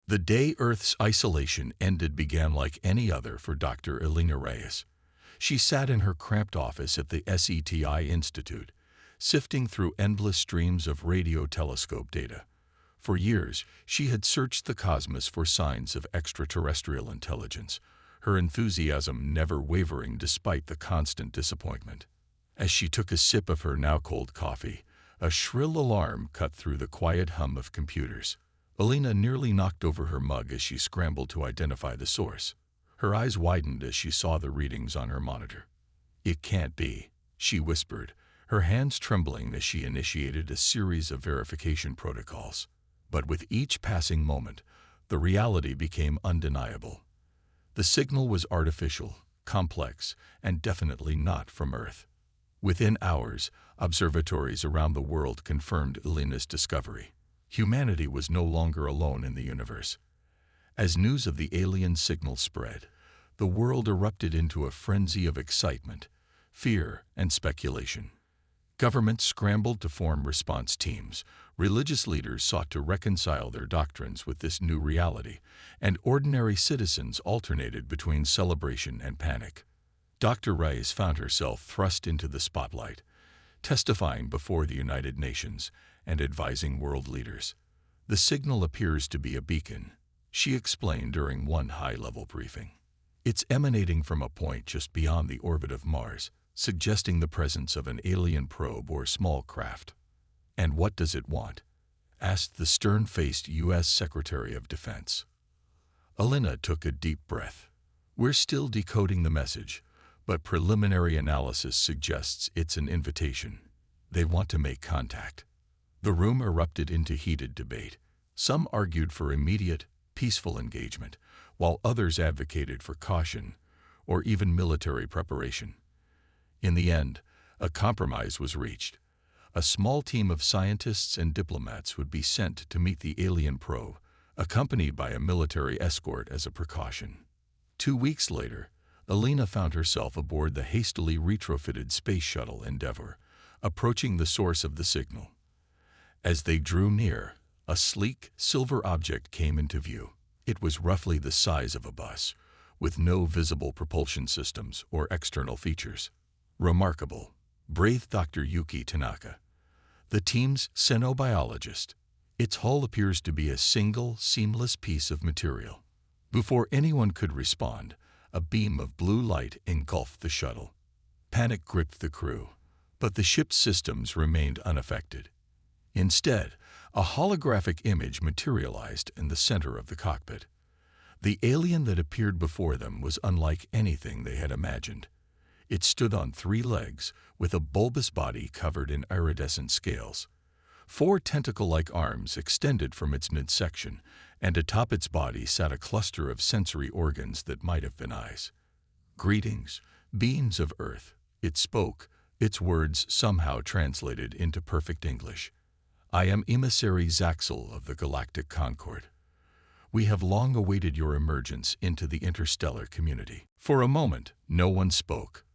The day Earth's isolation ended began like any other for Dr. Elena Reyes. She sat in her cramped office at the SETI Institute, sifting through endless streams of radio telescope data. For years, she had searched the cosmos for signs of extraterrestrial intelligence, her enthusiasm never wavering despite the constant disappointment. As she took a sip of her now-cold coffee, a shrill alarm cut through the quiet hum of computers. Elena nearly knocked over her mug as she scrambled to identify the source. Her eyes widened as she saw the readings on her monitor. "It can't be," she whispered, her hands trembling as she initiated a series of verification protocols. But with each passing moment, the reality became undeniable. The signal was artificial, complex, and definitely not from Earth. Within hours, observatories around the world confirmed Elena's discovery. Humanity was no longer alone in the universe. As news of the alien signal spread, the world erupted into a frenzy of excitement, fear, and speculation. Governments scrambled to form response teams, religious leaders sought to reconcile their doctrines with this new reality, and ordinary citizens alternated between celebration and panic. Dr. Reyes found herself thrust into the spotlight, testifying before the United Nations and advising world leaders. "The signal appears to be a beacon," she explained during one high-level briefing. "It's emanating from a point just beyond the orbit of Mars, suggesting the presence of an alien probe or small craft." "And what does it want?" asked the stern-faced U.S. Secretary of Defense. Elena took a deep breath. "We're still decoding the message, but preliminary analysis suggests it's an invitation. They want to make contact." The room erupted into heated debate. Some argued for immediate, peaceful engagement, while others advocated for caution or even military preparation. In the end, a compromise was reached. A small team of scientists and diplomats would be sent to meet the alien probe, accompanied by a military escort as a precaution. 2 weeks later, Elena found herself aboard the hastily retrofitted space shuttle Endeavour, approaching the source of the signal. As they drew near, a sleek, silver object came into view. It was roughly the size of a bus, with no visible propulsion systems or external features. "Remarkable," breathed Dr. Yuki Tanaka, the team's xenobiologist. "Its hull appears to be a single, seamless piece of material." Before anyone could respond, a beam of blue light engulfed the shuttle. Panic gripped the crew, but the ship's systems remained unaffected. Instead, a holographic image materialized in the center of the cockpit. The alien that appeared before them was unlike anything they had imagined. It stood on 3 legs, with a bulbous body covered in iridescent scales. 4 tentacle-like arms extended from its midsection, and atop its body sat a cluster of sensory organs that might have been eyes. "Greetings, beings of Earth," it spoke, its words somehow translated into perfect English. "I am emissary Zaxel of the Galactic Concord. We have long awaited your emergence into the interstellar community." For a moment, no one spoke.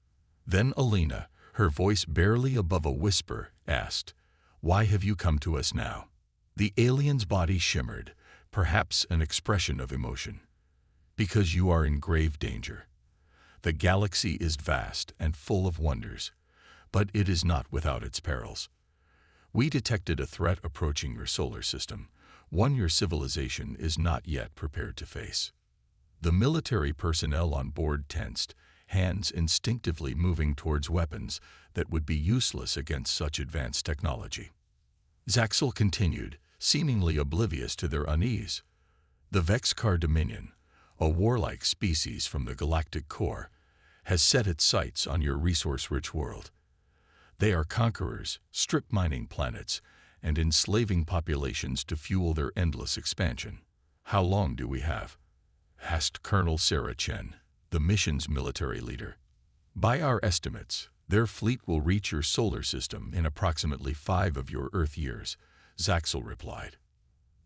Then Elena, her voice barely above a whisper, asked, "Why have you come to us now?" The alien's body shimmered, perhaps an expression of emotion. "Because you are in grave danger. The galaxy is vast and full of wonders, but it is not without its perils. We detected a threat approaching your solar system, one your civilization is not yet prepared to face." The military personnel on board tensed, hands instinctively moving towards weapons that would be useless against such advanced technology. Zaxel continued, seemingly oblivious to their unease. "The Vexcar Dominion, a warlike species from the galactic core, has set its sights on your resource-rich world. They are conquerors, strip-mining planets, and enslaving populations to fuel their endless expansion." "How long do we have?" asked Colonel Sarah Chen, the mission's military leader. "By our estimates, their fleet will reach your solar system in approximately 5 of your Earth years," Zaxel replied.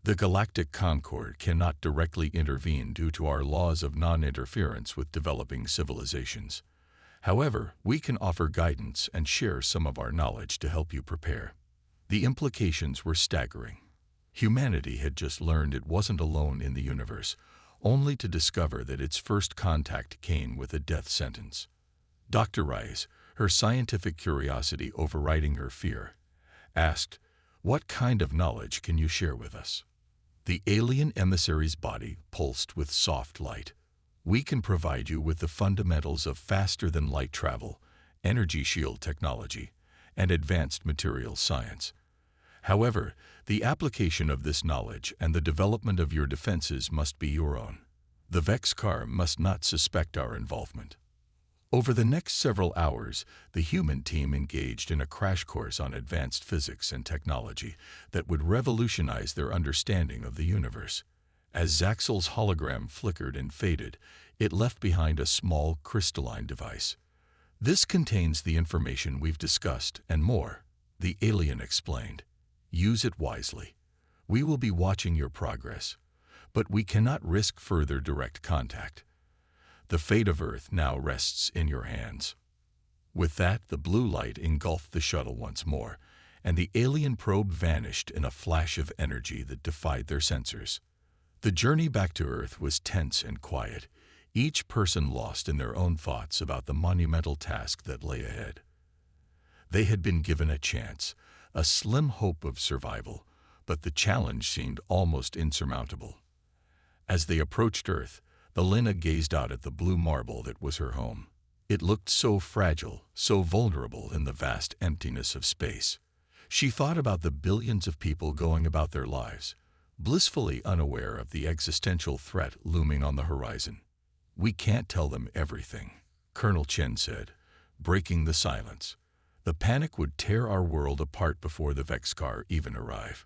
"The Galactic Concord cannot directly intervene due to our laws of non-interference with developing civilizations. However, we can offer guidance and share some of our knowledge to help you prepare." The implications were staggering. Humanity had just learned it wasn't alone in the universe, only to discover that its first contact came with a death sentence. Dr. Rice, her scientific curiosity overriding her fear, asked, "What kind of knowledge can you share with us?" The alien emissary's body pulsed with soft light. "We can provide you with the fundamentals of faster-than-light travel, energy shield technology, and advanced materials science. However, the application of this knowledge and the development of your defenses must be your own. The Vexcar must not suspect our involvement." Over the next several hours, the human team engaged in a crash course on advanced physics and technology that would revolutionize their understanding of the universe. As Zaxel's hologram flickered and faded, it left behind a small crystalline device. "This contains the information we've discussed and more," the alien explained. "Use it wisely. We will be watching your progress, but we cannot risk further direct contact. The fate of Earth now rests in your hands." With that, the blue light engulfed the shuttle once more, and the alien probe vanished in a flash of energy that defied their sensors. The journey back to Earth was tense and quiet, each person lost in their own thoughts about the monumental task that lay ahead. They had been given a chance, a slim hope of survival, but the challenge seemed almost insurmountable. As they approached Earth, Elena gazed out at the blue marble that was her home. It looked so fragile, so vulnerable in the vast emptiness of space. She thought about the billions of people going about their lives, blissfully unaware of the existential threat looming on the horizon. "We can't tell them everything," Colonel Chen said, breaking the silence. "The panic would tear our world apart before the Vexcar even arrive."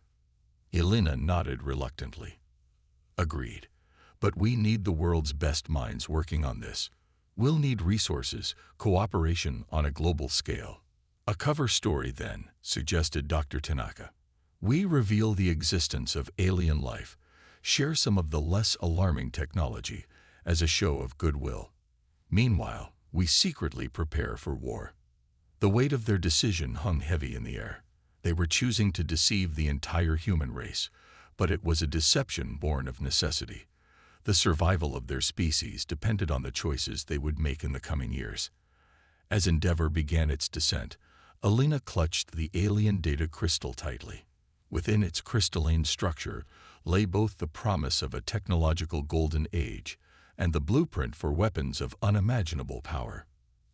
Elena nodded reluctantly. "Agreed. But we need the world's best minds working on this. We'll need resources, cooperation on a global scale." "A cover story, then," suggested Dr. Tanaka. "We reveal the existence of alien life, share some of the less alarming technology as a show of goodwill. Meanwhile, we secretly prepare for war." The weight of their decision hung heavy in the air. They were choosing to deceive the entire human race, but it was a deception born of necessity. The survival of their species depended on the choices they would make in the coming years. As Endeavor began its descent, Elena clutched the alien data crystal tightly. Within its crystalline structure lay both the promise of a technological golden age and the blueprint for weapons of unimaginable power.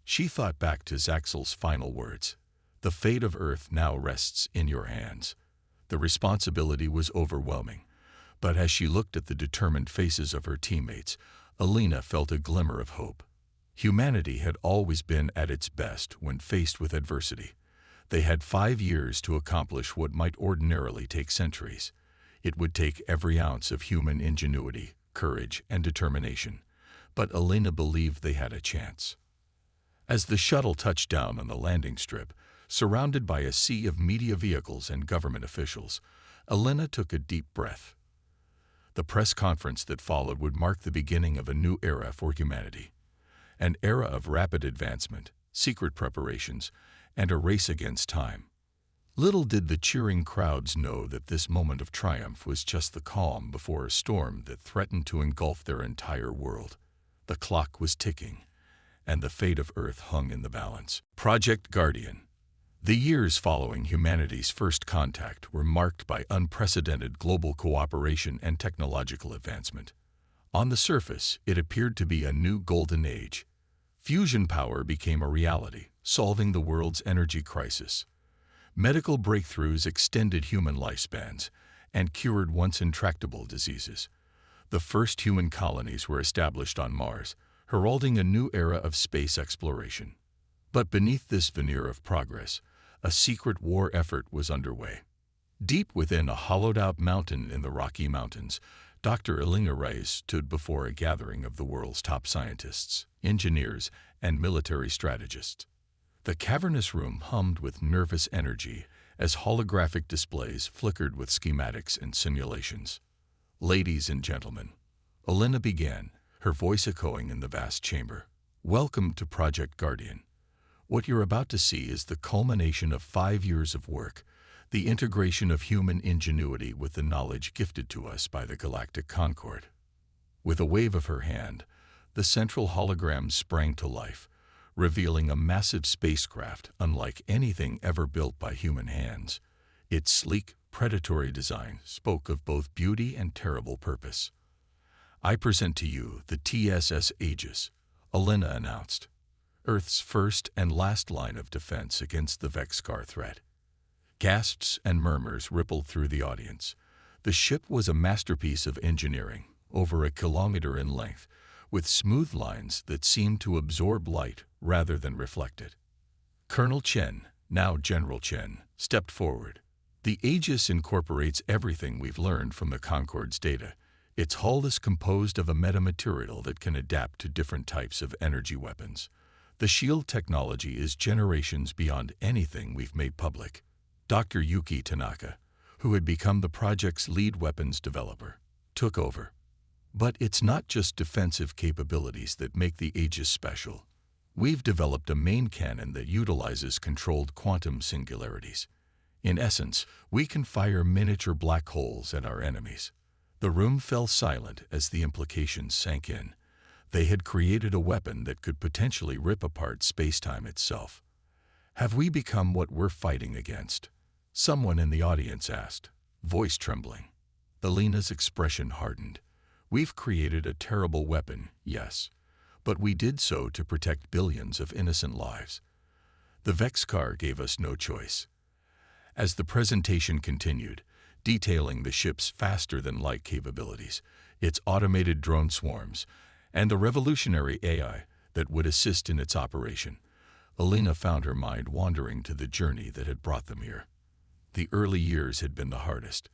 She thought back to Zaxel's final words, "The fate of Earth now rests in your hands." The responsibility was overwhelming. But as she looked at the determined faces of her teammates, Elena felt a glimmer of hope. Humanity had always been at its best when faced with adversity. They had 5 years to accomplish what might ordinarily take centuries. It would take every ounce of human ingenuity, courage, and determination. But Elena believed they had a chance. As the shuttle touched down on the landing strip, surrounded by a sea of media vehicles and government officials, Elena took a deep breath. The press conference that followed would mark the beginning of a new era for humanity. An era of rapid advancement, secret preparations, and a race against time. Little did the cheering crowds know that this moment of triumph was just the calm before a storm that threatened to engulf their entire world. The clock was ticking, and the fate of Earth hung in the balance. Project Guardian. The years following humanity's first contact were marked by unprecedented global cooperation and technological advancement. On the surface, it appeared to be a new golden age. Fusion power became a reality, solving the world's energy crisis. Medical breakthroughs extended human lifespans and cured once intractable diseases. The first human colonies were established on Mars, heralding a new era of space exploration. But beneath this veneer of progress, a secret war effort was underway. Deep within a hollowed-out mountain in the Rocky Mountains, Dr. Elena Reyes stood before a gathering of the world's top scientists, engineers, and military strategists. The cavernous room hummed with nervous energy as holographic displays flickered with schematics and simulations. "Ladies and gentlemen," Elena began, her voice echoing in the vast chamber, "welcome to Project Guardian. What you're about to see is the culmination of 5 years of work, the integration of human ingenuity with the knowledge gifted to us by the Galactic Concord. With a wave of her hand, the central hologram sprang to life, revealing a massive spacecraft unlike anything ever built by human hands. Its sleek, predatory design spoke of both beauty and terrible purpose. "I present to you the TSS Aegis," Alina announced, Earth's first and last line of defense against the Vexcar threat. Gasps and murmurs rippled through the audience. The ship was a masterpiece of engineering, over a kilometer in length, with smooth lines that seemed to absorb light rather than reflect it. Colonel Chen, now General Chen, stepped forward. "The Aegis incorporates everything we've learned from the Concorde's data. Its hull is composed of a metamaterial that can adapt to different types of energy weapons. The shield technology is generations beyond anything we've made public." Dr. Yuki Tanaka, who had become the project's lead weapons developer, took over. "But it's not just defensive capabilities that make the Aegis special. We've developed a main cannon that utilizes controlled quantum singularities. In essence, we can fire miniature black holes at our enemies." The room fell silent as the implications sank in. They had created a weapon that could potentially rip apart space-time itself. "Have we become what we're fighting against?" someone in the audience asked, voice trembling. Alina's expression hardened. "We've created a terrible weapon, yes, but we did so to protect billions of innocent lives. The Vexcar gave us no choice." As the presentation continued, detailing the ship's faster-than-light capabilities, its automated drone swarms, and the revolutionary AI that would assist in its operation, Alina found her mind wandering to the journey that had brought them here. The early years had been the hardest.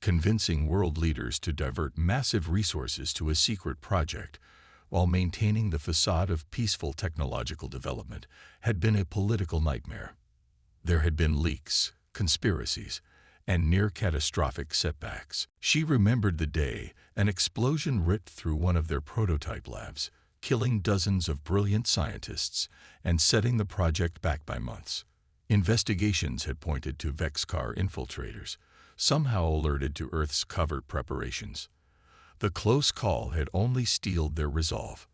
Convincing world leaders to divert massive resources to a secret project while maintaining the facade of peaceful technological development had been a political nightmare. There had been leaks, conspiracies, and near-catastrophic setbacks. She remembered the day an explosion ripped through one of their prototype labs, killing dozens of brilliant scientists and setting the project back by months. Investigations had pointed to Vexcar infiltrators, somehow alerted to Earth's covert preparations. The close call had only steeled their resolve.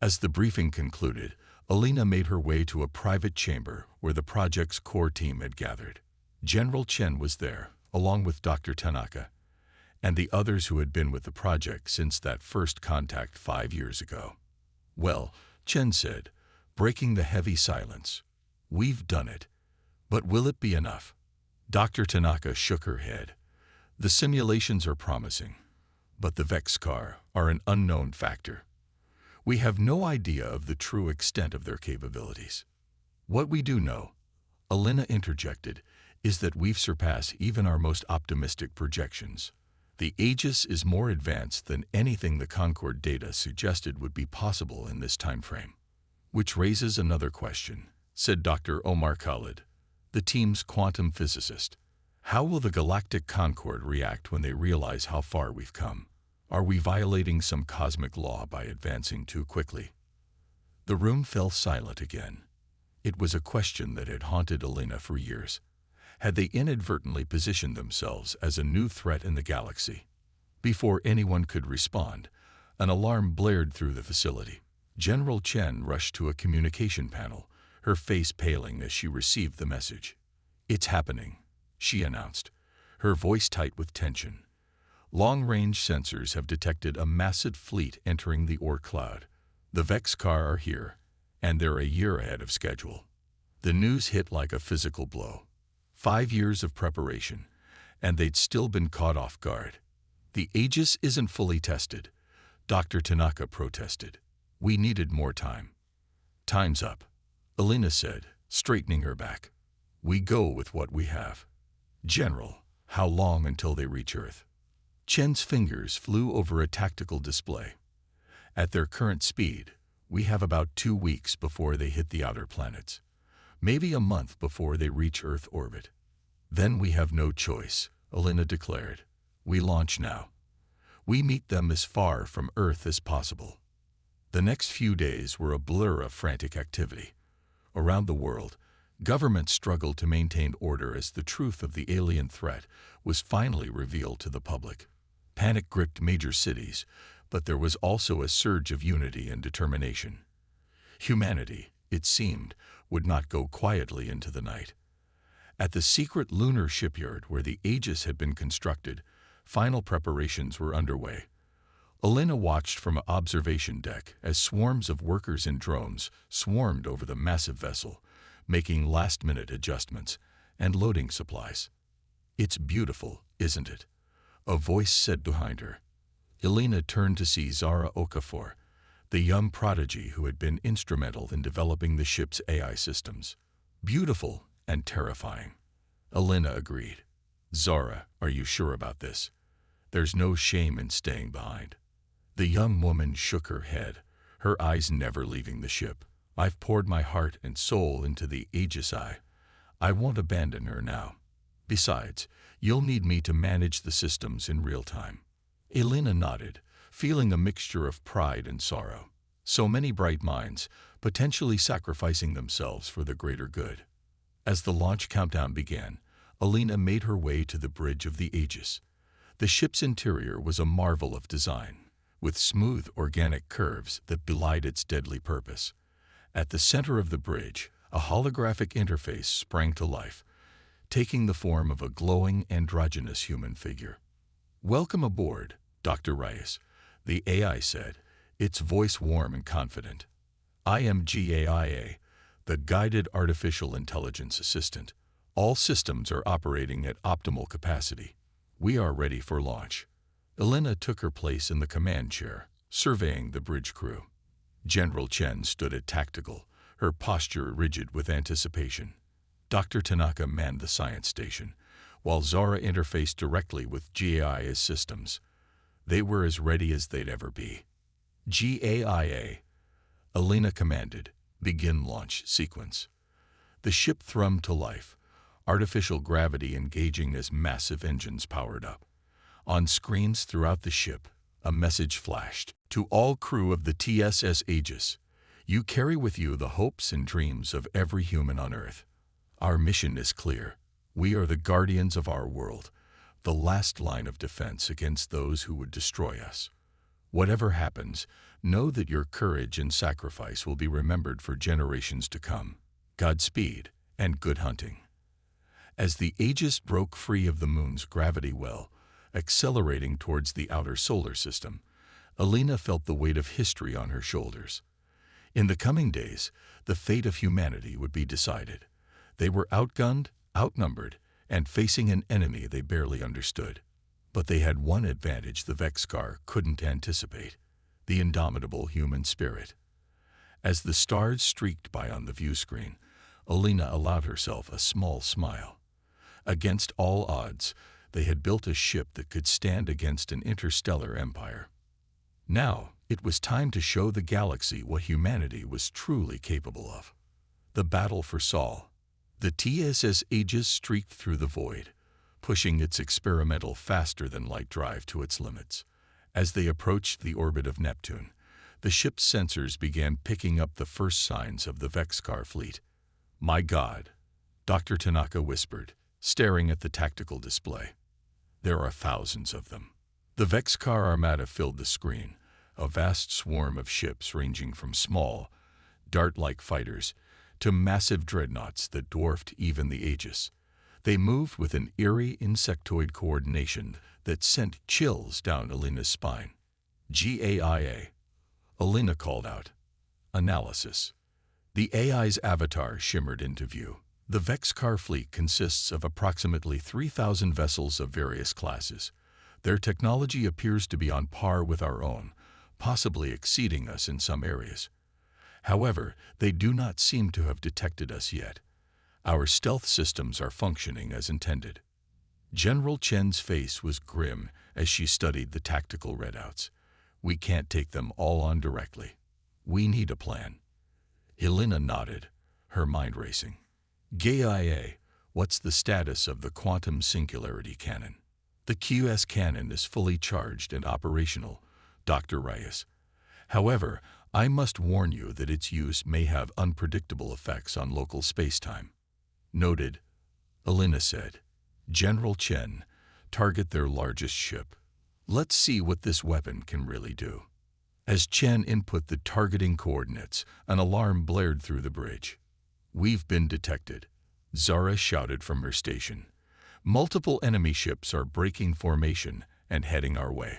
As the briefing concluded, Alina made her way to a private chamber where the project's core team had gathered. General Chen was there, along with Dr. Tanaka, and the others who had been with the project since that first contact 5 years ago. "Well," Chen said, breaking the heavy silence, "we've done it. But will it be enough?" Dr. Tanaka shook her head. "The simulations are promising, but the Vexcar are an unknown factor. We have no idea of the true extent of their capabilities. What we do know," Alina interjected, "is that we've surpassed even our most optimistic projections. The Aegis is more advanced than anything the Concord data suggested would be possible in this time frame." "Which raises another question," said Dr. Omar Khalid, the team's quantum physicist. "How will the Galactic Concord react when they realize how far we've come? Are we violating some cosmic law by advancing too quickly?" The room fell silent again. It was a question that had haunted Alina for years. Had they inadvertently positioned themselves as a new threat in the galaxy? Before anyone could respond, an alarm blared through the facility. General Chen rushed to a communication panel, her face paling as she received the message. "It's happening," she announced, her voice tight with tension. "Long-range sensors have detected a massive fleet entering the Oort cloud. The Vexcar are here, and they're a year ahead of schedule." The news hit like a physical blow. 5 years of preparation, and they'd still been caught off guard. "The Aegis isn't fully tested," Dr. Tanaka protested. "We needed more time." "Time's up," Alina said, straightening her back. "We go with what we have." "General, how long until they reach Earth?" Chen's fingers flew over a tactical display. "At their current speed, we have about 2 weeks before they hit the outer planets. Maybe a month before they reach Earth orbit." "Then we have no choice," Alina declared. "We launch now. We meet them as far from Earth as possible." The next few days were a blur of frantic activity. Around the world, Governments struggled to maintain order as the truth of the alien threat was finally revealed to the public. Panic gripped major cities, but there was also a surge of unity and determination. Humanity, it seemed, would not go quietly into the night. At the secret lunar shipyard where the Aegis had been constructed, final preparations were underway. Alina watched from an observation deck as swarms of workers in drones swarmed over the massive vessel, making last-minute adjustments and loading supplies. "It's beautiful, isn't it?" a voice said behind her. Alina turned to see Zara Okafor, the young prodigy who had been instrumental in developing the ship's AI systems. "Beautiful and terrifying," Alina agreed. "Zara, are you sure about this? There's no shame in staying behind." The young woman shook her head, her eyes never leaving the ship. "I've poured my heart and soul into the Aegis. I won't abandon her now. Besides, you'll need me to manage the systems in real time." Alina nodded, feeling a mixture of pride and sorrow. So many bright minds, potentially sacrificing themselves for the greater good. As the launch countdown began, Alina made her way to the bridge of the Aegis. The ship's interior was a marvel of design, with smooth organic curves that belied its deadly purpose. At the center of the bridge, a holographic interface sprang to life, taking the form of a glowing androgynous human figure. "Welcome aboard, Dr. Reyes," the AI said, its voice warm and confident. "I am GAIA, the Guided Artificial Intelligence Assistant. All systems are operating at optimal capacity. We are ready for launch." Alina took her place in the command chair, surveying the bridge crew. General Chen stood at tactical, her posture rigid with anticipation. Dr. Tanaka manned the science station, while Zara interfaced directly with GAIA's systems. They were as ready as they'd ever be. "GAIA," Alina commanded, "begin launch sequence." The ship thrummed to life, artificial gravity engaging as massive engines powered up. On screens throughout the ship, a message flashed. "To all crew of the TSS Aegis, you carry with you the hopes and dreams of every human on Earth. Our mission is clear. We are the guardians of our world, the last line of defense against those who would destroy us. Whatever happens, know that your courage and sacrifice will be remembered for generations to come. Godspeed and good hunting." As the Aegis broke free of the moon's gravity well, accelerating towards the outer solar system, Alina felt the weight of history on her shoulders. In the coming days, the fate of humanity would be decided. They were outgunned, outnumbered, and facing an enemy they barely understood. But they had one advantage the Vexcar couldn't anticipate: the indomitable human spirit. As the stars streaked by on the view screen, Alina allowed herself a small smile. Against all odds, they had built a ship that could stand against an interstellar empire. Now, it was time to show the galaxy what humanity was truly capable of. The battle for Sol. The TSS Aegis streaked through the void, pushing its experimental faster-than-light drive to its limits. As they approached the orbit of Neptune, the ship's sensors began picking up the first signs of the Vexcar fleet. "My God," Dr. Tanaka whispered, staring at the tactical display. "There are thousands of them." The Vexcar Armada filled the screen, a vast swarm of ships ranging from small, dart-like fighters to massive dreadnoughts that dwarfed even the Aegis. They moved with an eerie insectoid coordination that sent chills down Alina's spine. "GAIA," Alina called out. Analysis. The AI's avatar shimmered into view. The Vexcar fleet consists of approximately 3,000 vessels of various classes. Their technology appears to be on par with our own, possibly exceeding us in some areas. However, they do not seem to have detected us yet. Our stealth systems are functioning as intended. General Chen's face was grim as she studied the tactical readouts. "We can't take them all on directly. We need a plan." Helena nodded, her mind racing. "GAIA, what's the status of the quantum singularity cannon?" "The QS cannon is fully charged and operational, Dr. Reyes. However, I must warn you that its use may have unpredictable effects on local spacetime. Noted, Elena said. General Chen, target their largest ship. Let's see what this weapon can really do. As Chen input the targeting coordinates, an alarm blared through the bridge. We've been detected, Zara shouted from her station. Multiple enemy ships are breaking formation and heading our way.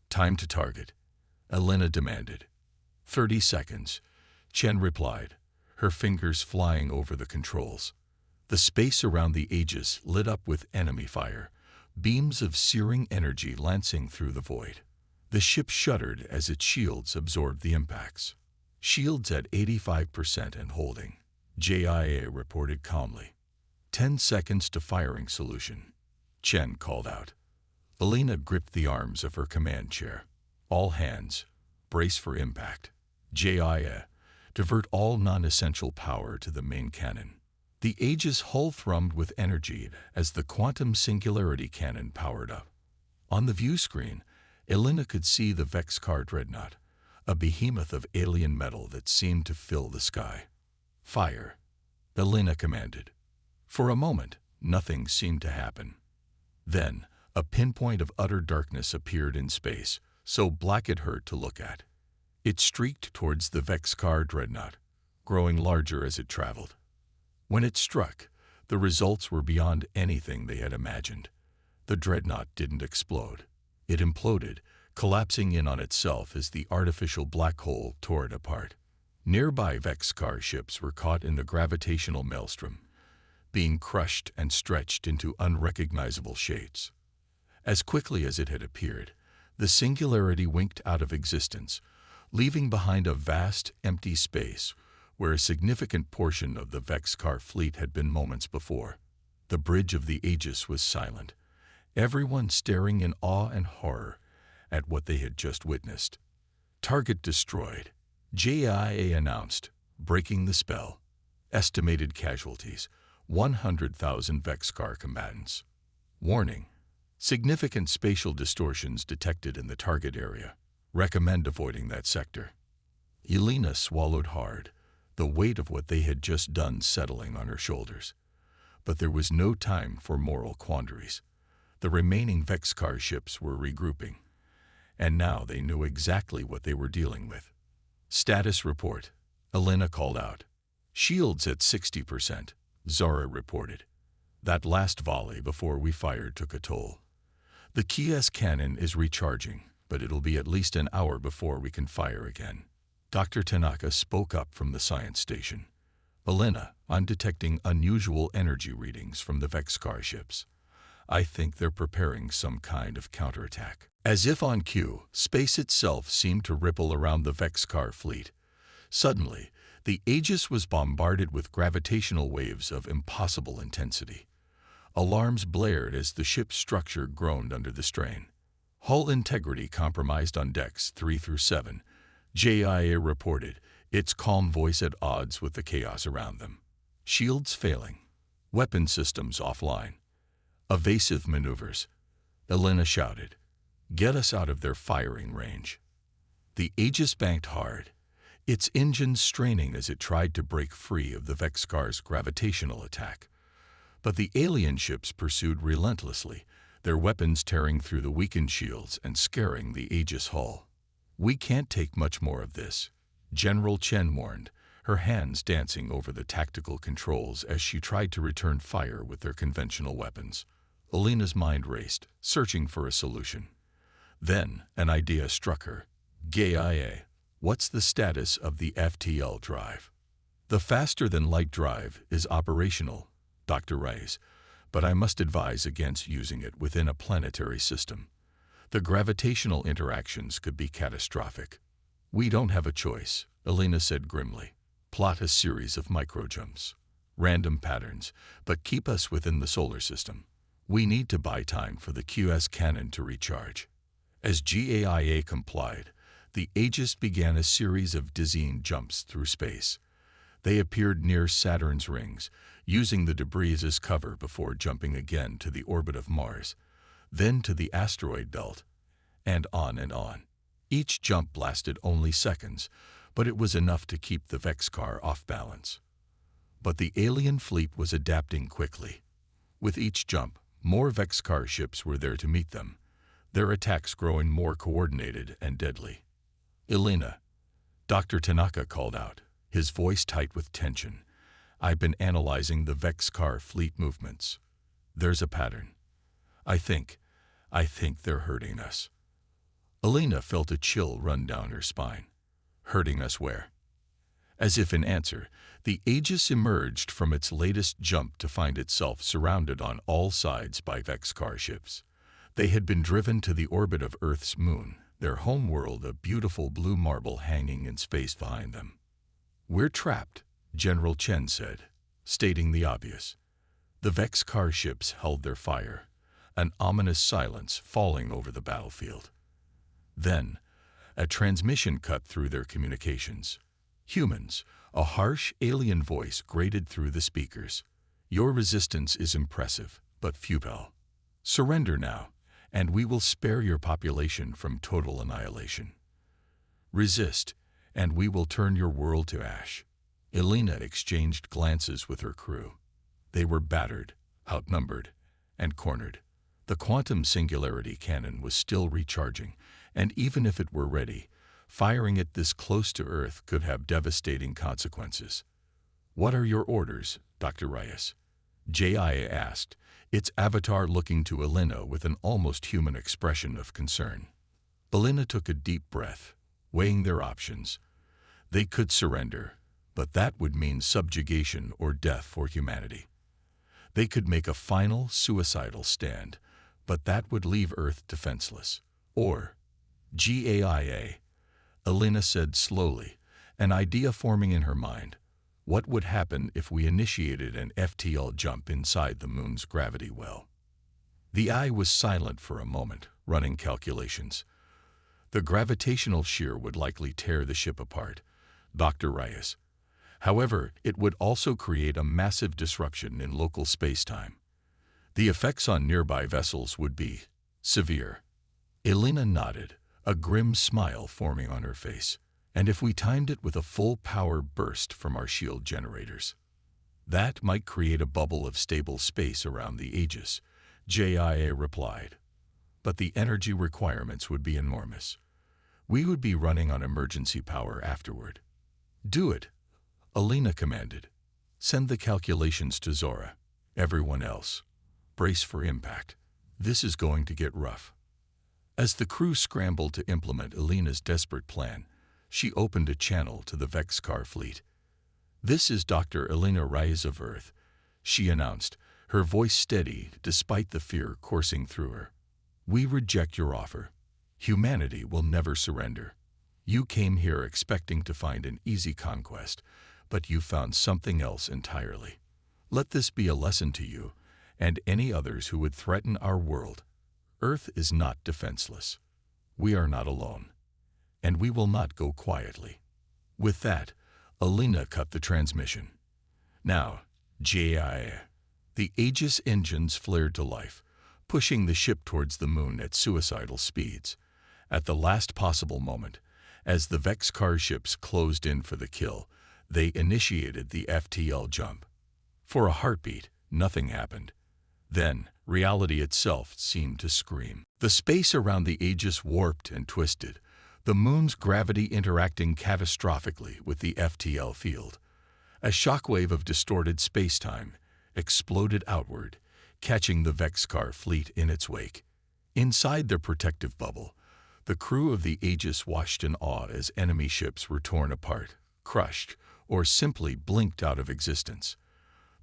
Time to target, Elena demanded. 30 seconds, Chen replied, her fingers flying over the controls. The space around the Aegis lit up with enemy fire, beams of searing energy lancing through the void. The ship shuddered as its shields absorbed the impacts. Shields at 85% and holding, JIA reported calmly. 10 seconds to firing solution, Chen called out. Elena gripped the arms of her command chair. All hands, brace for impact. JIA, divert all non-essential power to the main cannon. The Aegis hull thrummed with energy as the quantum singularity cannon powered up. On the view screen, Elena could see the Vexcar dreadnought, a behemoth of alien metal that seemed to fill the sky. Fire, Elena commanded. For a moment, nothing seemed to happen. Then, a pinpoint of utter darkness appeared in space, so black it hurt to look at. It streaked towards the Vexcar dreadnought, growing larger as it traveled. When it struck, the results were beyond anything they had imagined. The dreadnought didn't explode. It imploded, collapsing in on itself as the artificial black hole tore it apart. Nearby Vexcar ships were caught in the gravitational maelstrom, being crushed and stretched into unrecognizable shapes. As quickly as it had appeared, the singularity winked out of existence, leaving behind a vast, empty space where a significant portion of the Vexcar fleet had been moments before. The bridge of the Aegis was silent, everyone staring in awe and horror at what they had just witnessed. Target destroyed, JIA announced, breaking the spell. Estimated casualties, 100,000 Vexcar combatants. Warning, significant spatial distortions detected in the target area. Recommend avoiding that sector. Elena swallowed hard, the weight of what they had just done settling on her shoulders. But there was no time for moral quandaries. The remaining Vexcar ships were regrouping, and now they knew exactly what they were dealing with. Status report, Elena called out. Shields at 60%, Zara reported. That last volley before we fired took a toll. The QS cannon is recharging, but it'll be at least an hour before we can fire again. Dr. Tanaka spoke up from the science station. Elena, I'm detecting unusual energy readings from the Vexcar ships. I think they're preparing some kind of counterattack. As if on cue, space itself seemed to ripple around the Vexcar fleet. Suddenly, the Aegis was bombarded with gravitational waves of impossible intensity. Alarms blared as the ship's structure groaned under the strain. Hull integrity compromised on decks 3 through 7, JIA reported, its calm voice at odds with the chaos around them. Shields failing. Weapon systems offline. Evasive maneuvers, Elena shouted. Get us out of their firing range. The Aegis banked hard, its engines straining as it tried to break free of the Vexcar's gravitational attack. But the alien ships pursued relentlessly, their weapons tearing through the weakened shields and scaring the Aegis hull. We can't take much more of this, General Chen warned, her hands dancing over the tactical controls as she tried to return fire with their conventional weapons. Elena's mind raced, searching for a solution. Then an idea struck her. GAIA, what's the status of the FTL drive? The faster-than-light drive is operational, Dr. Reyes, but I must advise against using it within a planetary system. The gravitational interactions could be catastrophic. We don't have a choice, Elena said grimly. Plot a series of microjumps. Random patterns, but keep us within the solar system. We need to buy time for the QS cannon to recharge. As GAIA complied, the Aegis began a series of dizzying jumps through space. They appeared near Saturn's rings, using the debris as cover before jumping again to the orbit of Mars, then to the asteroid belt, and on and on. Each jump lasted only seconds, but it was enough to keep the Vexcar off balance. But the alien fleet was adapting quickly. With each jump, more Vexcar ships were there to meet them, their attacks growing more coordinated and deadly. "Elena," Dr. Tanaka called out, his voice tight with tension. "I've been analyzing the Vexcar fleet movements. There's a pattern. I think they're hurting us." Elena felt a chill run down her spine. "Hurting us where?" As if in answer, the Aegis emerged from its latest jump to find itself surrounded on all sides by Vexcar ships. They had been driven to the orbit of Earth's moon, their homeworld a beautiful blue marble hanging in space behind them. "We're trapped," General Chen said, stating the obvious. The Vexcar ships held their fire, an ominous silence falling over the battlefield. Then, a transmission cut through their communications. "Humans," a harsh alien voice grated through the speakers. "Your resistance is impressive, but futile. Surrender now, and we will spare your population from total annihilation. Resist, and we will turn your world to ash." Elena exchanged glances with her crew. They were battered, outnumbered, and cornered. The quantum singularity cannon was still recharging, and even if it were ready, firing it this close to Earth could have devastating consequences. "What are your orders, Dr. Reyes?" Jaya asked, its avatar looking to Elena with an almost human expression of concern. Elena took a deep breath, weighing their options. They could surrender, but that would mean subjugation or death for humanity. They could make a final, suicidal stand, but that would leave Earth defenseless. Or, GAIA, Elena said slowly, an idea forming in her mind. What would happen if we initiated an FTL jump inside the moon's gravity well? The eye was silent for a moment, running calculations. The gravitational shear would likely tear the ship apart, Dr. Reyes. However, it would also create a massive disruption in local space-time. The effects on nearby vessels would be severe. Elena nodded, a grim smile forming on her face. "And if we timed it with a full power burst from our shield generators? That might create a bubble of stable space around the Aegis," JIA replied. "But the energy requirements would be enormous. We would be running on emergency power afterward." "Do it," Elena commanded. "Send the calculations to Zora. Everyone else, brace for impact. This is going to get rough." As the crew scrambled to implement Elena's desperate plan, she opened a channel to the Vexcar fleet. "This is Dr. Elena Reyes of Earth," she announced, her voice steady despite the fear coursing through her. "We reject your offer. Humanity will never surrender. You came here expecting to find an easy conquest, but you found something else entirely. Let this be a lesson to you and any others who would threaten our world. Earth is not defenseless. We are not alone. And we will not go quietly." With that, Elena cut the transmission. "Now, JIA." The Aegis engines flared to life, pushing the ship towards the moon at suicidal speeds. At the last possible moment, as the Vexcar ships closed in for the kill, they initiated the FTL jump. For a heartbeat, nothing happened. Then, reality itself seemed to scream. The space around the Aegis warped and twisted, the moon's gravity interacting catastrophically with the FTL field. A shockwave of distorted space-time exploded outward, catching the Vexcar fleet in its wake. Inside their protective bubble, the crew of the Aegis watched in awe as enemy ships were torn apart, crushed, or simply blinked out of existence.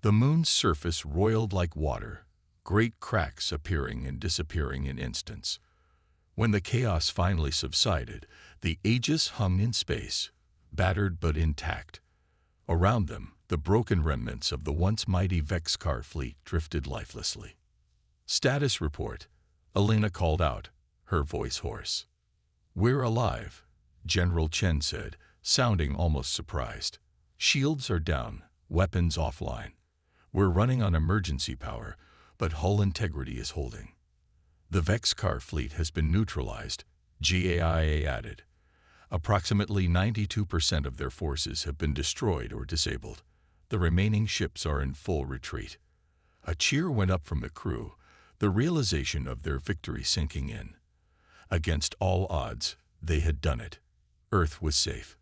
The moon's surface roiled like water, great cracks appearing and disappearing in instants. When the chaos finally subsided, the Aegis hung in space, battered but intact. Around them, the broken remnants of the once mighty Vexcar fleet drifted lifelessly. "Status report," Elena called out, her voice hoarse. "We're alive," General Chen said, sounding almost surprised. "Shields are down, weapons offline. We're running on emergency power, but hull integrity is holding. The Vexcar fleet has been neutralized," GAIA added. "Approximately 92% of their forces have been destroyed or disabled. The remaining ships are in full retreat. A cheer went up from the crew, the realization of their victory sinking in. Against all odds, they had done it. Earth was safe.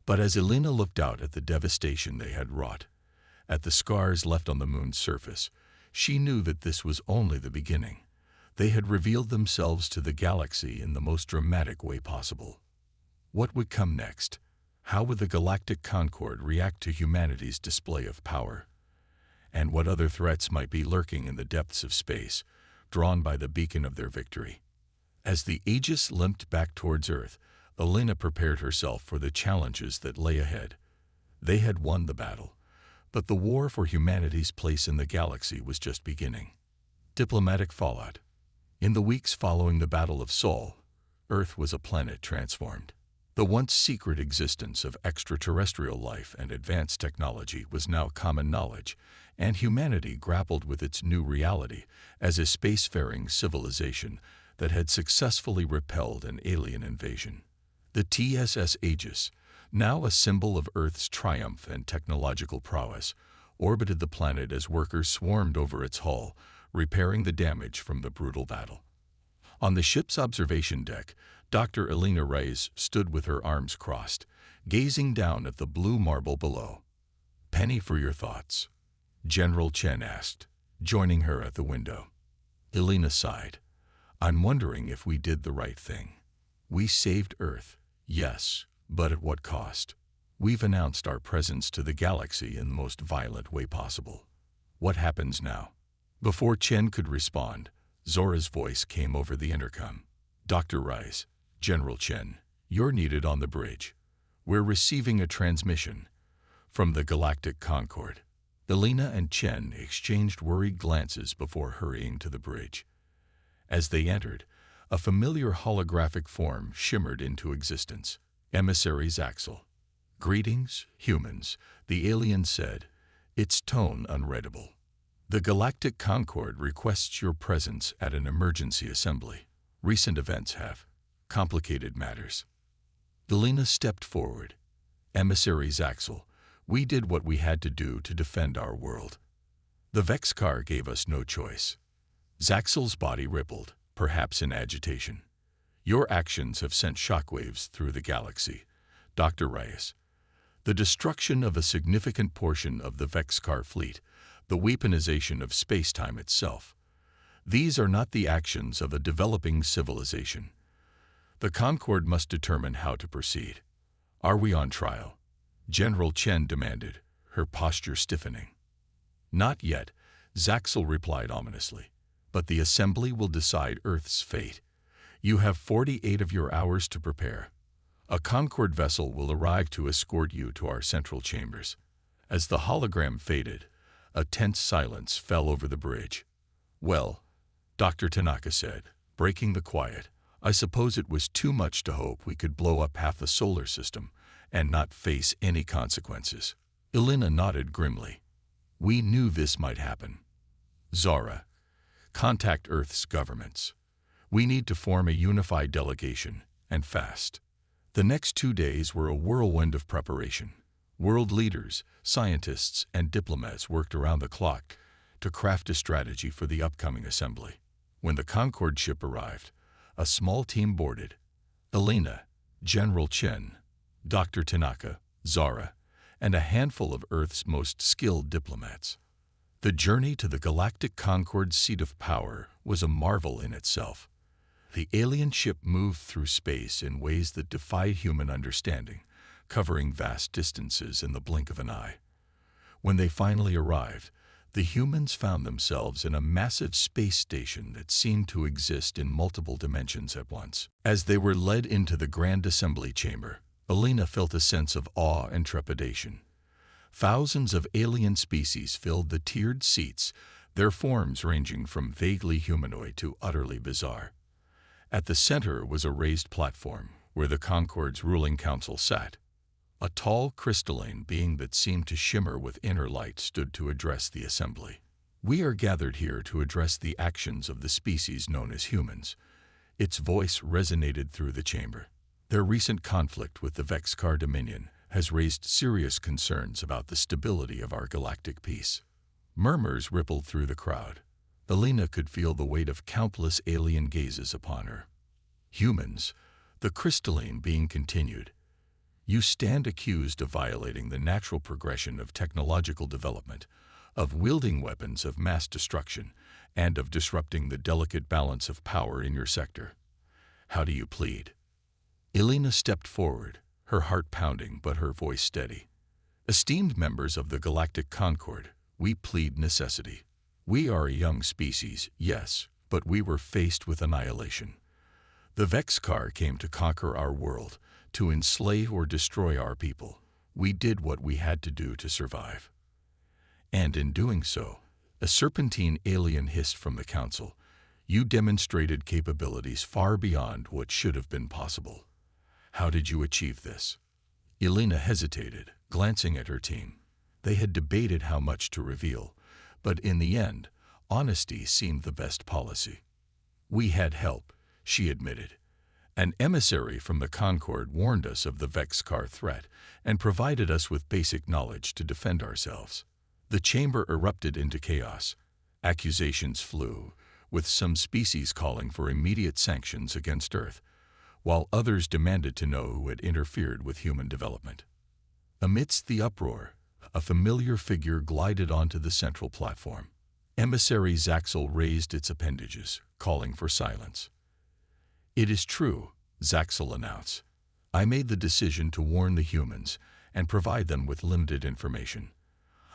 But as Elena looked out at the devastation they had wrought, at the scars left on the moon's surface, she knew that this was only the beginning. They had revealed themselves to the galaxy in the most dramatic way possible. What would come next? How would the Galactic Concord react to humanity's display of power? And what other threats might be lurking in the depths of space, drawn by the beacon of their victory? As the Aegis limped back towards Earth, Elena prepared herself for the challenges that lay ahead. They had won the battle, but the war for humanity's place in the galaxy was just beginning. Diplomatic fallout. In the weeks following the Battle of Sol, Earth was a planet transformed. The once secret existence of extraterrestrial life and advanced technology was now common knowledge, and humanity grappled with its new reality as a spacefaring civilization that had successfully repelled an alien invasion. The TSS Aegis, now a symbol of Earth's triumph and technological prowess, orbited the planet as workers swarmed over its hull, repairing the damage from the brutal battle. On the ship's observation deck, Dr. Elena Reyes stood with her arms crossed, gazing down at the blue marble below. "Penny for your thoughts," General Chen asked, joining her at the window. Elena sighed. "I'm wondering if we did the right thing. We saved Earth, yes, but at what cost? We've announced our presence to the galaxy in the most violent way possible. What happens now?" Before Chen could respond, Zora's voice came over the intercom. "Dr. Rice, General Chen, you're needed on the bridge. We're receiving a transmission from the Galactic Concord." Elena and Chen exchanged worried glances before hurrying to the bridge. As they entered, a familiar holographic form shimmered into existence. Emissary Zaxel. "Greetings, humans," the alien said, its tone unreadable. "The Galactic Concord requests your presence at an emergency assembly. Recent events have complicated matters." Elena stepped forward. "Emissary Zaxel, we did what we had to do to defend our world. The Vexcar gave us no choice." Zaxel's body rippled, perhaps in agitation. "Your actions have sent shockwaves through the galaxy, Dr. Reyes. The destruction of a significant portion of the Vexcar fleet, the weaponization of space-time itself. These are not the actions of a developing civilization. The Concord must determine how to proceed. Are we on trial?" General Chen demanded, her posture stiffening. "Not yet," Zaxel replied ominously. "But the assembly will decide Earth's fate. You have 48 of your hours to prepare. A Concord vessel will arrive to escort you to our central chambers." As the hologram faded, a tense silence fell over the bridge. "Well," Dr. Tanaka said, breaking the quiet, "I suppose it was too much to hope we could blow up half the solar system and not face any consequences." Elena nodded grimly. "We knew this might happen. Zara, contact Earth's governments. We need to form a unified delegation, and fast." The next 2 days were a whirlwind of preparation. World leaders, scientists, and diplomats worked around the clock to craft a strategy for the upcoming assembly. When the Concord ship arrived, a small team boarded. Elena, General Chen, Dr. Tanaka, Zara, and a handful of Earth's most skilled diplomats. The journey to the Galactic Concord's seat of power was a marvel in itself. The alien ship moved through space in ways that defied human understanding, covering vast distances in the blink of an eye. When they finally arrived, the humans found themselves in a massive space station that seemed to exist in multiple dimensions at once. As they were led into the Grand Assembly Chamber, Elena felt a sense of awe and trepidation. Thousands of alien species filled the tiered seats, their forms ranging from vaguely humanoid to utterly bizarre. At the center was a raised platform where the Concord's ruling council sat. A tall, crystalline being that seemed to shimmer with inner light stood to address the assembly. "We are gathered here to address the actions of the species known as humans." Its voice resonated through the chamber. "Their recent conflict with the Vexcar Dominion has raised serious concerns about the stability of our galactic peace. Murmurs rippled through the crowd. Elena could feel the weight of countless alien gazes upon her. Humans, the crystalline being continued, you stand accused of violating the natural progression of technological development, of wielding weapons of mass destruction, and of disrupting the delicate balance of power in your sector. How do you plead? Elena stepped forward, her heart pounding but her voice steady. Esteemed members of the Galactic Concord, we plead necessity. We are a young species, yes, but we were faced with annihilation. The Vexcar came to conquer our world, to enslave or destroy our people. We did what we had to do to survive. And in doing so, a serpentine alien hissed from the council, you demonstrated capabilities far beyond what should have been possible. How did you achieve this? Elena hesitated, glancing at her team. They had debated how much to reveal, but in the end, honesty seemed the best policy. We had help, she admitted. An emissary from the Concord warned us of the Vexcar threat and provided us with basic knowledge to defend ourselves. The chamber erupted into chaos. Accusations flew, with some species calling for immediate sanctions against Earth, while others demanded to know who had interfered with human development. Amidst the uproar, a familiar figure glided onto the central platform. Emissary Zaxel raised its appendages, calling for silence. It is true, Zaxel announced. I made the decision to warn the humans and provide them with limited information.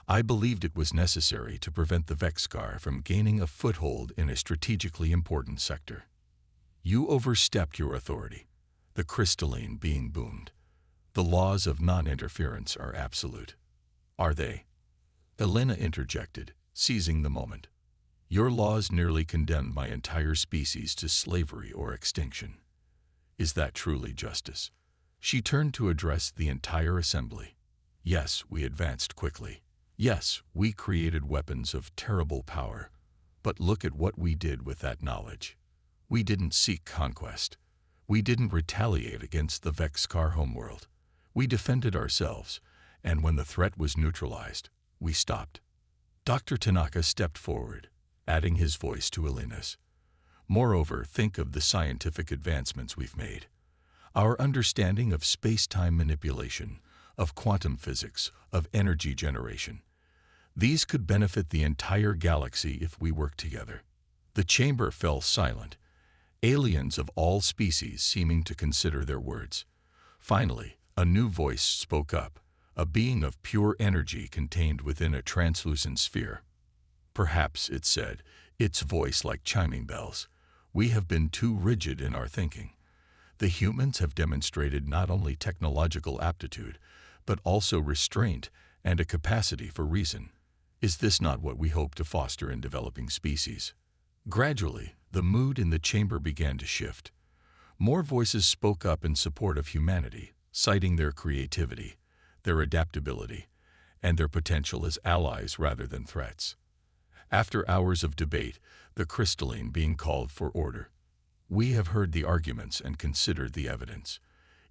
I believed it was necessary to prevent the Vexcar from gaining a foothold in a strategically important sector. You overstepped your authority, the crystalline being boomed. The laws of non-interference are absolute. Are they? Elena interjected, seizing the moment. Your laws nearly condemned my entire species to slavery or extinction. Is that truly justice? She turned to address the entire assembly. Yes, we advanced quickly. Yes, we created weapons of terrible power. But look at what we did with that knowledge. We didn't seek conquest. We didn't retaliate against the Vexcar homeworld. We defended ourselves, and when the threat was neutralized, we stopped. Dr. Tanaka stepped forward, adding his voice to Elena's. Moreover, think of the scientific advancements we've made. Our understanding of space-time manipulation, of quantum physics, of energy generation. These could benefit the entire galaxy if we work together. The chamber fell silent, aliens of all species seeming to consider their words. Finally, a new voice spoke up, a being of pure energy contained within a translucent sphere. Perhaps, it said, its voice like chiming bells, we have been too rigid in our thinking. The humans have demonstrated not only technological aptitude, but also restraint and a capacity for reason. Is this not what we hope to foster in developing species? Gradually, the mood in the chamber began to shift. More voices spoke up in support of humanity, citing their creativity, their adaptability, and their potential as allies rather than threats. After hours of debate, the crystalline being called for order. We have heard the arguments and considered the evidence.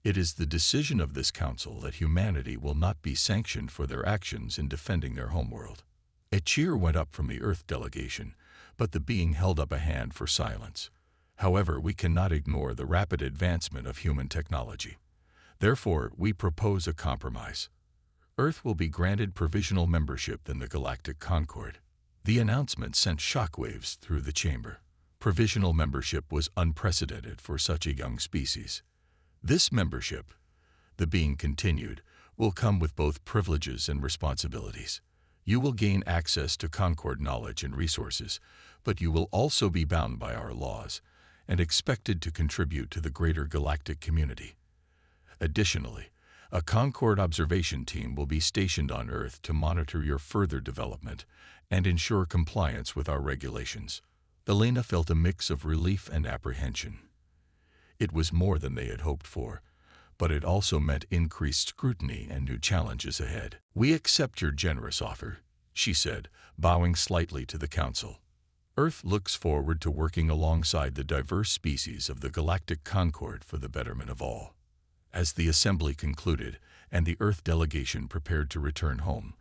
It is the decision of this council that humanity will not be sanctioned for their actions in defending their homeworld. A cheer went up from the Earth delegation, but the being held up a hand for silence. However, we cannot ignore the rapid advancement of human technology. Therefore, we propose a compromise. Earth will be granted provisional membership in the Galactic Concord. The announcement sent shockwaves through the chamber. Provisional membership was unprecedented for such a young species. This membership, the being continued, will come with both privileges and responsibilities. You will gain access to Concord knowledge and resources, but you will also be bound by our laws and expected to contribute to the greater galactic community. Additionally, a Concord observation team will be stationed on Earth to monitor your further development and ensure compliance with our regulations. Elena felt a mix of relief and apprehension. It was more than they had hoped for, but it also meant increased scrutiny and new challenges ahead. We accept your generous offer, she said, bowing slightly to the council. Earth looks forward to working alongside the diverse species of the Galactic Concord for the betterment of all. As the assembly concluded and the Earth delegation prepared to return home,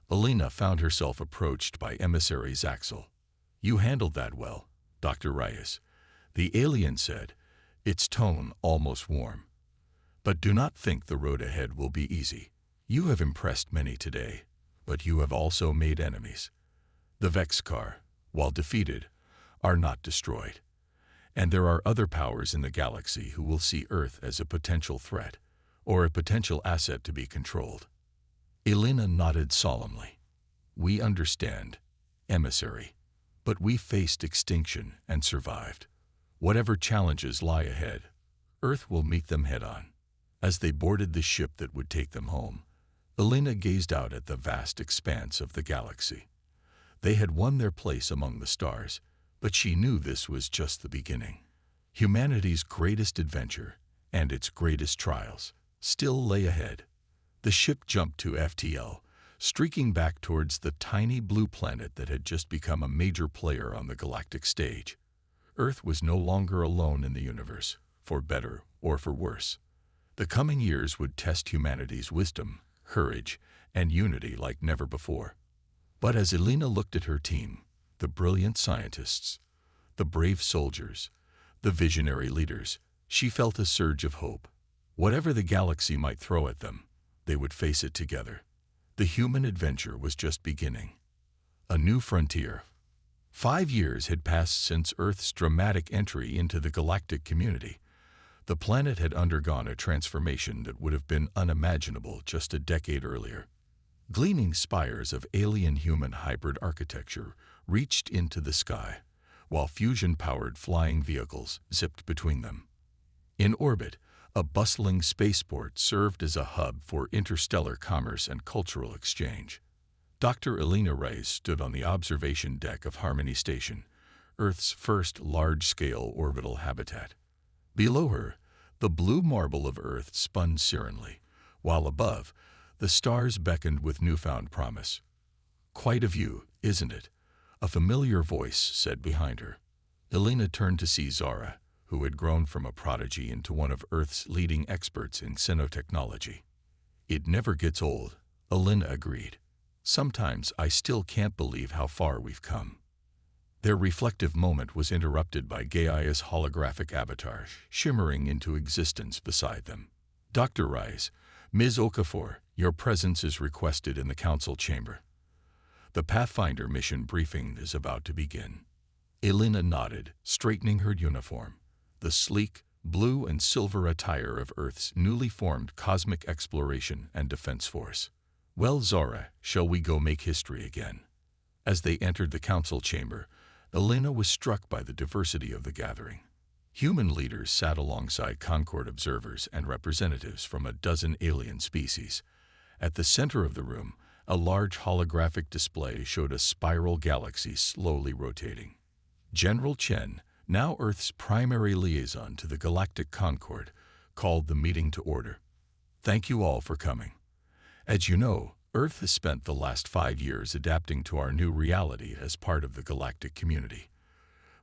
Alina found herself approached by emissary Zaxel. "You handled that well, Dr. Reyes," the alien said, its tone almost warm. "But do not think the road ahead will be easy. You have impressed many today, but you have also made enemies. The Vexcar, while defeated, are not destroyed. And there are other powers in the galaxy who will see Earth as a potential threat, or a potential asset to be controlled." Elena nodded solemnly. "We understand, emissary, but we faced extinction and survived. Whatever challenges lie ahead, Earth will meet them head-on." As they boarded the ship that would take them home, Elena gazed out at the vast expanse of the galaxy. They had won their place among the stars, but she knew this was just the beginning. Humanity's greatest adventure, and its greatest trials, still lay ahead. The ship jumped to FTL, streaking back towards the tiny blue planet that had just become a major player on the galactic stage. Earth was no longer alone in the universe, for better or for worse. The coming years would test humanity's wisdom, courage, and unity like never before. But as Elena looked at her team, the brilliant scientists, the brave soldiers, the visionary leaders, she felt a surge of hope. Whatever the galaxy might throw at them, they would face it together. The human adventure was just beginning. A new frontier. 5 years had passed since Earth's dramatic entry into the galactic community. The planet had undergone a transformation that would have been unimaginable just a decade earlier. Gleaming spires of alien-human hybrid architecture reached into the sky, while fusion-powered flying vehicles zipped between them. In orbit, a bustling spaceport served as a hub for interstellar commerce and cultural exchange. Dr. Elena Reyes stood on the observation deck of Harmony Station, Earth's first large-scale orbital habitat. Below her, the blue marble of Earth spun serenely, while above, the stars beckoned with newfound promise. "Quite a view, isn't it?" a familiar voice said behind her. Elena turned to see Zara, who had grown from a prodigy into one of Earth's leading experts in xenotechnology. "It never gets old," Elena agreed. "Sometimes I still can't believe how far we've come." Their reflective moment was interrupted by Gaia's holographic avatar shimmering into existence beside them. "Dr. Reyes, Ms. Okafor, your presence is requested in the council chamber. The Pathfinder mission briefing is about to begin." Elena nodded, straightening her uniform, the sleek, blue and silver attire of Earth's newly formed Cosmic Exploration and Defense Force. "Well, Zara, shall we go make history again?" As they entered the council chamber, Elena was struck by the diversity of the gathering. Human leaders sat alongside Concord observers and representatives from a dozen alien species. At the center of the room, a large holographic display showed a spiral galaxy slowly rotating. General Chen, now Earth's primary liaison to the Galactic Concord, called the meeting to order. "Thank you all for coming. As you know, Earth has spent the last 5 years adapting to our new reality as part of the galactic community.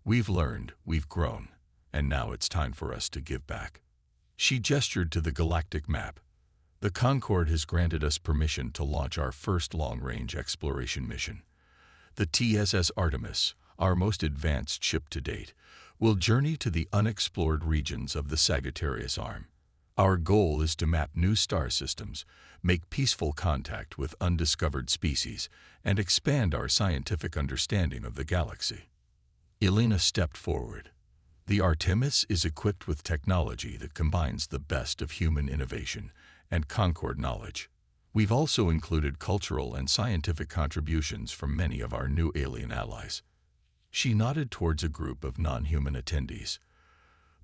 We've learned, we've grown, and now it's time for us to give back." She gestured to the galactic map. "The Concord has granted us permission to launch our first long-range exploration mission. The TSS Artemis, our most advanced ship to date, will journey to the unexplored regions of the Sagittarius Arm. Our goal is to map new star systems, make peaceful contact with undiscovered species, and expand our scientific understanding of the galaxy." Elena stepped forward. "The Artemis is equipped with technology that combines the best of human innovation and Concord knowledge. We've also included cultural and scientific contributions from many of our new alien allies." She nodded towards a group of non-human attendees.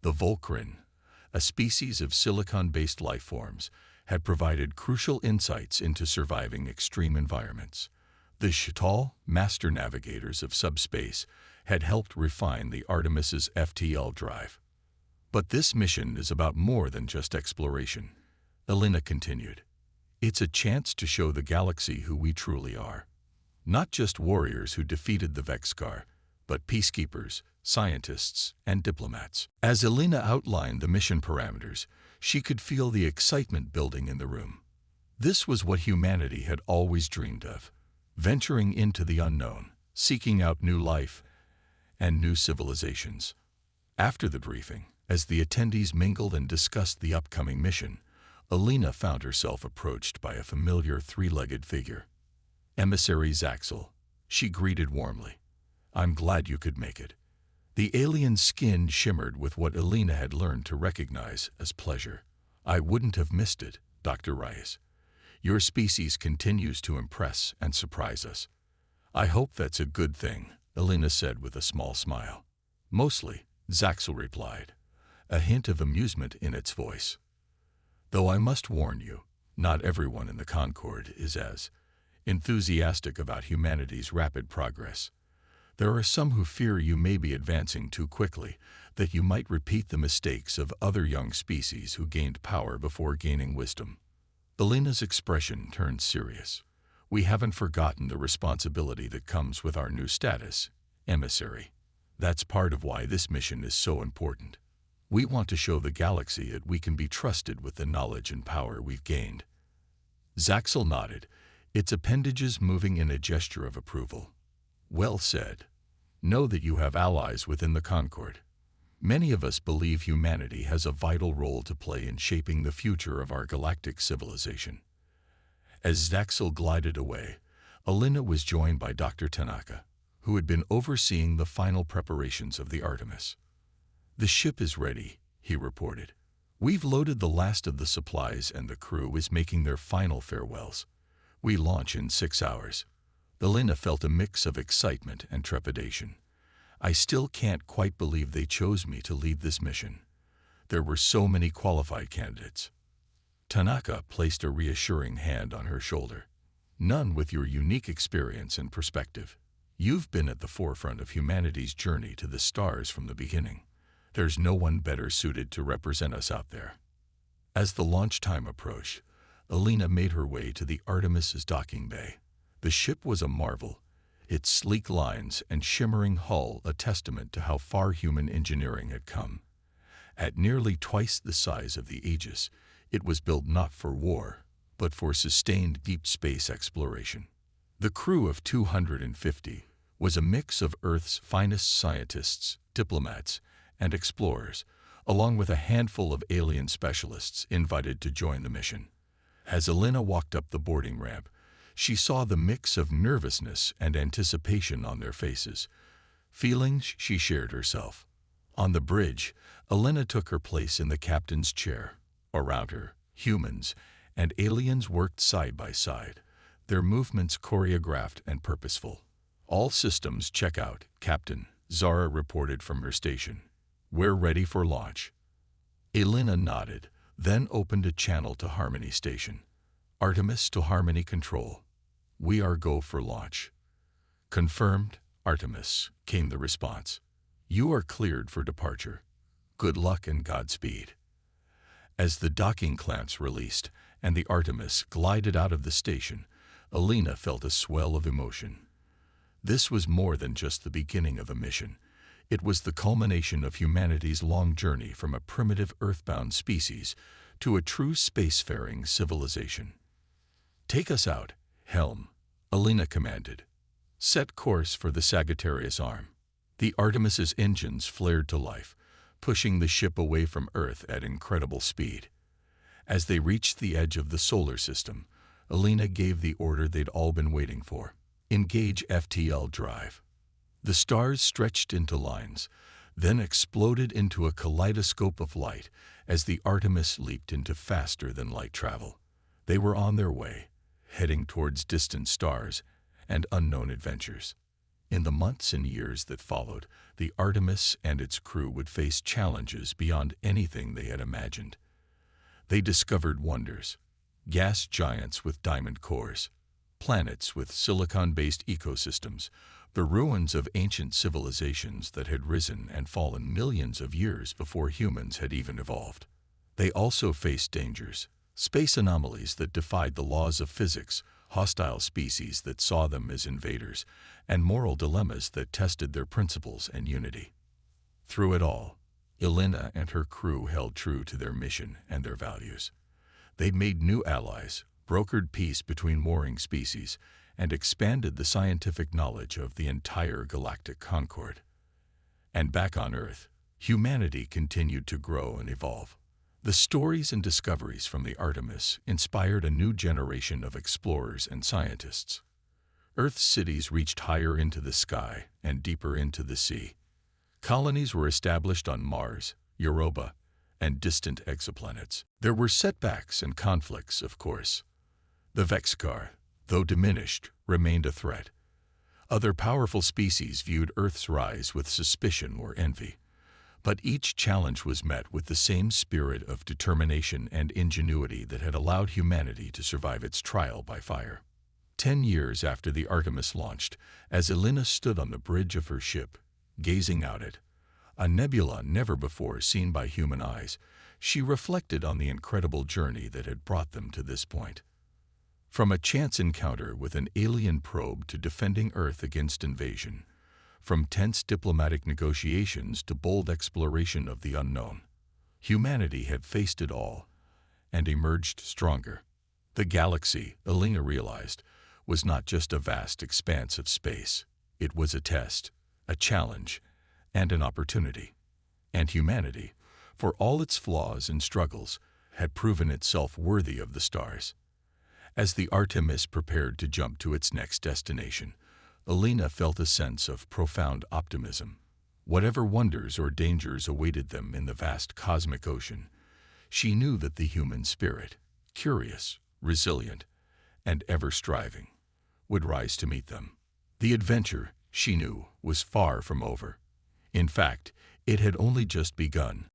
The Volcrin, a species of silicon-based life forms, had provided crucial insights into surviving extreme environments. The Shtal, master navigators of subspace, had helped refine the Artemis's FTL drive. "But this mission is about more than just exploration," Elena continued. "It's a chance to show the galaxy who we truly are. Not just warriors who defeated the Vexcar, but peacekeepers, scientists, and diplomats." As Elena outlined the mission parameters, She could feel the excitement building in the room. This was what humanity had always dreamed of, venturing into the unknown, seeking out new life and new civilizations. After the briefing, as the attendees mingled and discussed the upcoming mission, Alina found herself approached by a familiar three-legged figure. Emissary Zaxel. She greeted warmly. "I'm glad you could make it." The alien's skin shimmered with what Alina had learned to recognize as pleasure. "I wouldn't have missed it, Dr. Reyes. Your species continues to impress and surprise us." "I hope that's a good thing," Alina said with a small smile. "Mostly," Zaxel replied, a hint of amusement in its voice. "Though I must warn you, not everyone in the Concord is as enthusiastic about humanity's rapid progress. There are some who fear you may be advancing too quickly, that you might repeat the mistakes of other young species who gained power before gaining wisdom." Alina's expression turned serious. "We haven't forgotten the responsibility that comes with our new status, emissary. That's part of why this mission is so important. We want to show the galaxy that we can be trusted with the knowledge and power we've gained." Zaxel nodded, its appendages moving in a gesture of approval. "Well said. Know that you have allies within the Concord. Many of us believe humanity has a vital role to play in shaping the future of our galactic civilization." As Zaxel glided away, Alina was joined by Dr. Tanaka, who had been overseeing the final preparations of the Artemis. "The ship is ready," he reported. "We've loaded the last of the supplies and the crew is making their final farewells. We launch in 6 hours." Alina felt a mix of excitement and trepidation. "I still can't quite believe they chose me to lead this mission. There were so many qualified candidates." Tanaka placed a reassuring hand on her shoulder. "None with your unique experience and perspective. You've been at the forefront of humanity's journey to the stars from the beginning. There's no one better suited to represent us out there." As the launch time approached, Alina made her way to the Artemis's docking bay. The ship was a marvel, its sleek lines and shimmering hull a testament to how far human engineering had come. At nearly twice the size of the Aegis, it was built not for war, but for sustained deep space exploration. The crew of 250 was a mix of Earth's finest scientists, diplomats, and explorers, along with a handful of alien specialists invited to join the mission. As Alina walked up the boarding ramp, she saw the mix of nervousness and anticipation on their faces, feelings she shared herself. On the bridge, Alina took her place in the captain's chair. Around her, humans and aliens worked side by side, their movements choreographed and purposeful. "All systems check out, Captain," Zara reported from her station. "We're ready for launch." Alina nodded, then opened a channel to Harmony Station. "Artemis to Harmony Control. We are go for launch." "Confirmed, Artemis," came the response. "You are cleared for departure. Good luck and Godspeed." As the docking clamps released and the Artemis glided out of the station, Alina felt a swell of emotion. This was more than just the beginning of a mission. It was the culmination of humanity's long journey from a primitive earthbound species to a true spacefaring civilization. "Take us out, Helm," Alina commanded. "Set course for the Sagittarius Arm." The Artemis's engines flared to life, pushing the ship away from Earth at incredible speed. As they reached the edge of the solar system, Alina gave the order they'd all been waiting for. "Engage FTL drive." The stars stretched into lines, then exploded into a kaleidoscope of light as the Artemis leaped into faster-than-light travel. They were on their way, heading towards distant stars and unknown adventures. In the months and years that followed, the Artemis and its crew would face challenges beyond anything they had imagined. They discovered wonders, gas giants with diamond cores, planets with silicon-based ecosystems, the ruins of ancient civilizations that had risen and fallen millions of years before humans had even evolved. They also faced dangers, space anomalies that defied the laws of physics, hostile species that saw them as invaders, and moral dilemmas that tested their principles and unity. Through it all, Elena and her crew held true to their mission and their values. They made new allies, brokered peace between warring species, and expanded the scientific knowledge of the entire galactic concord. And back on Earth, humanity continued to grow and evolve. The stories and discoveries from the Artemis inspired a new generation of explorers and scientists. Earth's cities reached higher into the sky and deeper into the sea. Colonies were established on Mars, Europa, and distant exoplanets. There were setbacks and conflicts, of course. The Vexcar, though diminished, remained a threat. Other powerful species viewed Earth's rise with suspicion or envy. But each challenge was met with the same spirit of determination and ingenuity that had allowed humanity to survive its trial by fire. 10 years after the Artemis launched, as Elena stood on the bridge of her ship, gazing out at a nebula never before seen by human eyes, she reflected on the incredible journey that had brought them to this point. From a chance encounter with an alien probe to defending Earth against invasion, from tense diplomatic negotiations to bold exploration of the unknown, humanity had faced it all and emerged stronger. The galaxy, Elena realized, was not just a vast expanse of space. It was a test, a challenge, and an opportunity. And humanity, for all its flaws and struggles, had proven itself worthy of the stars. As the Artemis prepared to jump to its next destination, Elena felt a sense of profound optimism. Whatever wonders or dangers awaited them in the vast cosmic ocean, she knew that the human spirit, curious, resilient, and ever-striving, would rise to meet them. The adventure, she knew, was far from over. In fact, it had only just begun.